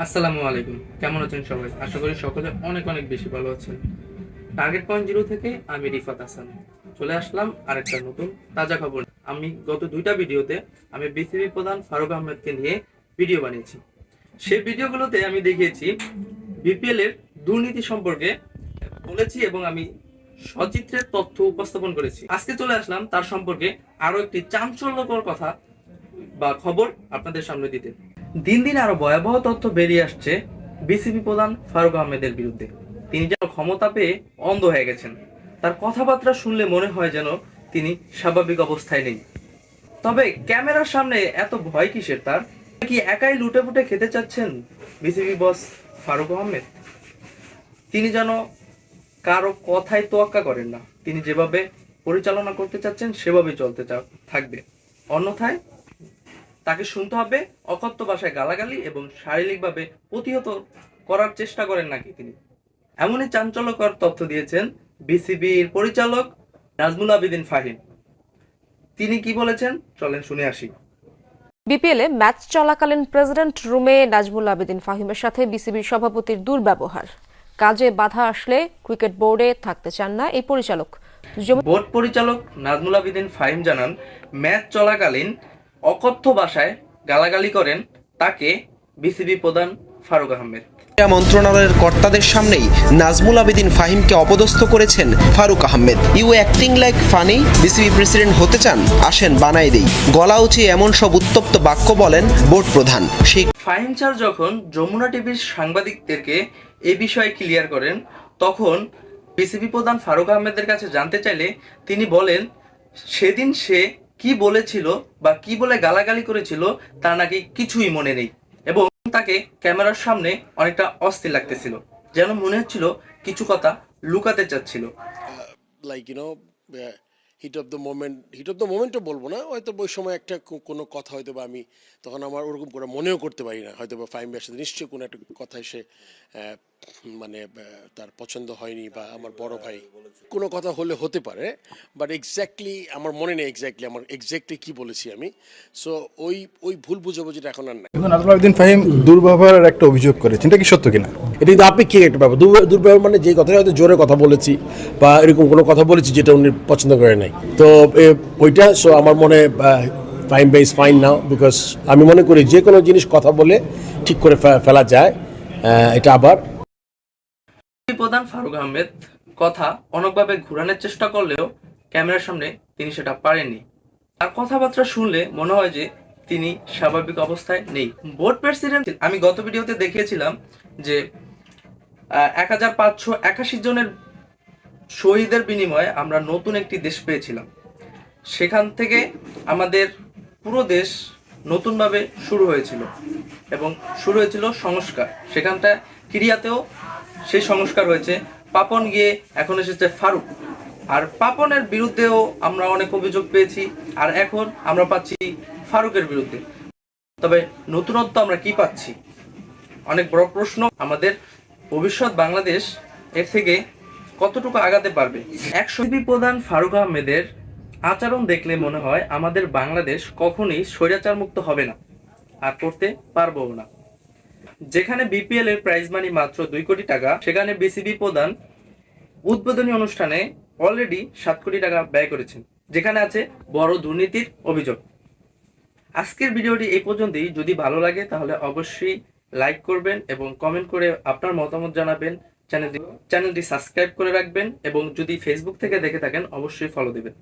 আসসালামু আলাইকুম। কেমন আছেন সবাই? আশা করি সকলে অনেক অনেক বেশি ভালো আছেন। টার্গেট পয়েন্ট জিরো থেকে আমি রিফাত হাসান চলে আসলাম আরেকটা নতুন তাজা খবর। আমি গত দুইটা ভিডিওতে আমি বিসিবি প্রধান ফারুক আহমেদকে নিয়ে ভিডিও বানিয়েছি। সেই ভিডিওগুলোতে আমি দেখিয়েছি বিপিএল এর দুর্নীতি সম্পর্কে বলেছি এবং আমি সচিত্রের তথ্য উপস্থাপন করেছি। আজকে চলে আসলাম তার সম্পর্কে আরো একটি চাঞ্চল্যকর কথা বা খবর আপনাদের সামনে দিতে। দিন দিন আরো ভয়াবহ তথ্য বেরিয়ে আসছে বিসিবি প্রধান ফারুক আহমেদের বিরুদ্ধে। তিনি যেন ক্ষমতা পেয়ে অন্ধ হয়ে গেছেন। তার কথাবার্তা শুনলে মনে হয় যেন তিনি স্বাভাবিক অবস্থায় নেই। তবে ক্যামেরার সামনে এত ভয় কিসের তার? কি একাই লুটে পুটে খেতে চাচ্ছেন বিসিবি বস ফারুক আহমেদ? তিনি যেন কারো কথায় তোয়াক্কা করেন না। তিনি যেভাবে পরিচালনা করতে চাচ্ছেন সেভাবেই চলতে থাকবে। অন্যথায় তাকে শুনতে হবে অকথ্য ভাষায় গালাগালি এবং শারীরিকভাবে প্রতিহত করার চেষ্টা করেন নাকি তিনি। এমনই চাঞ্চল্যকর তথ্য দিয়েছেন বিসিবির পরিচালক নাজমুল আবেদীন ফাহিম। তিনি কি বলেছেন চলেন শুনে আসি। বিপিএলে ম্যাচ চলাকালীন প্রেসিডেন্ট রুমে নাজমুল আবেদীন ফাহিমের সাথে বিসিবির সভাপতির দুর্ব্যবহার। কাজে বাধা আসলে ক্রিকেট বোর্ডে থাকতে চান না এই পরিচালক। বোর্ড পরিচালক নাজমুল আবেদীন ফাহিম জানান, ম্যাচ চলাকালীন অকথ্য ভাষায় গালাগালি করেন তাকে বিসিবি প্রধান ফারুক আহমেদ। মন্ত্রণালয়ের কর্তাদের সামনেই নাজমুল আবেদীন ফাহিমকে অপদস্থ করেছেন Faruque Ahmed. You acting like funny? BCB president হতে চান? আসেন বানাই দেই। গলা উঁচিয়ে এমন সব উত্তপ্ত বাক্য বলেন বোর্ড প্রধান। সেই ফাহিম স্যার যখন যমুনা টিভির সাংবাদিকদেরকে এই বিষয়ে ক্লিয়ার করেন, তখন বিসিবি প্রধান ফারুক আহমেদের কাছে জানতে চাইলে তিনি বলেন সেদিন সে কি বলেছিল বা কি বলে গালাগালি করেছিল তার নাকি কিছুই মনে নেই এবং তাকে ক্যামেরার সামনে অনেকটা অস্থির লাগতেছিল, যেন মনে হচ্ছিল কিছু কথা লুকাতে চাচ্ছিল। হিট অফ দ্য মোমেন্টও বলবো না, হয়তো ওই সময় একটা কোনো কথা হয়তো বা আমি তখন আমার ওরকম করে মনেও করতে পারি না, হয়তো বা ফাহিম ভাইয়ের সাথে নিশ্চয়ই কোনো একটা কথা এসে মানে তার পছন্দ হয়নি বা আমার বড় ভাই কোনো কথা হলে হতে পারে, বাট এক্স্যাক্টলি আমার মনে নেই আমার এক্স্যাক্টলি কী বলেছি আমি। সো ওই ভুল বুঝাবুঝিটা এখন আর নাই। নাজমুল আবেদীন ফাহিম দুর্ব্যবহারের একটা অভিযোগ করেছেন, এটা কি সত্য কিনা? এটা কিন্তু আপেক্ষিক একটা ব্যাপার। দুর্ব্যবহার মানে যে কথাটা হয়তো জোরে কথা বলেছি বা এরকম কোনো কথা বলেছি যেটা উনি পছন্দ করে নাই, তো ওইটা। সো আমার মনে ফাহিম ভাই ইজ ফাইন নাও, বিকজ আমি মনে করি যে কোনো জিনিস কথা বলে ঠিক করে ফেলা যায়। এটা আবার প্রধান ফারুক আহমেদ কথা অনেকভাবে ঘুরানোর চেষ্টা করলেও ক্যামেরার সামনে তিনি সেটা পারেননি। তার কথাবার্তা শুনলে মনে হয় যে তিনি স্বাভাবিক অবস্থায় নেই। বোর্ড প্রেসিডেন্ট, আমি গত ভিডিওতে দেখিয়েছিলাম যে 1581 জনের শহীদের বিনিময়ে আমরা নতুন একটি দেশ পেয়েছিলাম। সেখান থেকে আমাদের পুরো দেশ নতুনভাবে শুরু হয়েছিল এবং শুরু হয়েছিল সংস্কার। সেখানটা ক্রিয়াতেও সেই সংস্কার হয়েছে। পাপন গিয়ে এখন এসেছে ফারুক, আর পাপনের বিরুদ্ধেও আমরা অনেক অভিযোগ পেয়েছি, আর এখন আমরা পাচ্ছি ফারুকের বিরুদ্ধে। তবে নতুনত্ব আমরা কি পাচ্ছি? অনেক বড় প্রশ্ন। আমাদের ভবিষ্যৎ বাংলাদেশ এর থেকে কতটুকু আগাতে পারবে? বিসিবি প্রধান ফারুক আহমেদের আচরণ দেখলে মনে হয় আমাদের বাংলাদেশ কখনোই স্বৈরাচার মুক্ত হবে না, আর করতে পারবো না। যেখানে বিপিএল এর প্রাইজ মানি মাত্র 2 কোটি টাকা, সেখানে বিসিবি প্রধান উদ্বোধনী অনুষ্ঠানে অলরেডি 7 কোটি টাকা ব্যয় করেছেন, যেখানে আছে বড় দুর্নীতির অভিযোগ। আজকের ভিডিওটি এই পর্যন্তই। যদি ভালো লাগে তাহলে অবশ্যই লাইক করবেন এবং কমেন্ট করে আপনার মতামত জানাবেন। চ্যানেলটি সাবস্ক্রাইব করে রাখবেন এবং যদি ফেসবুক থেকে দেখে থাকেন অবশ্যই ফলো দেবেন।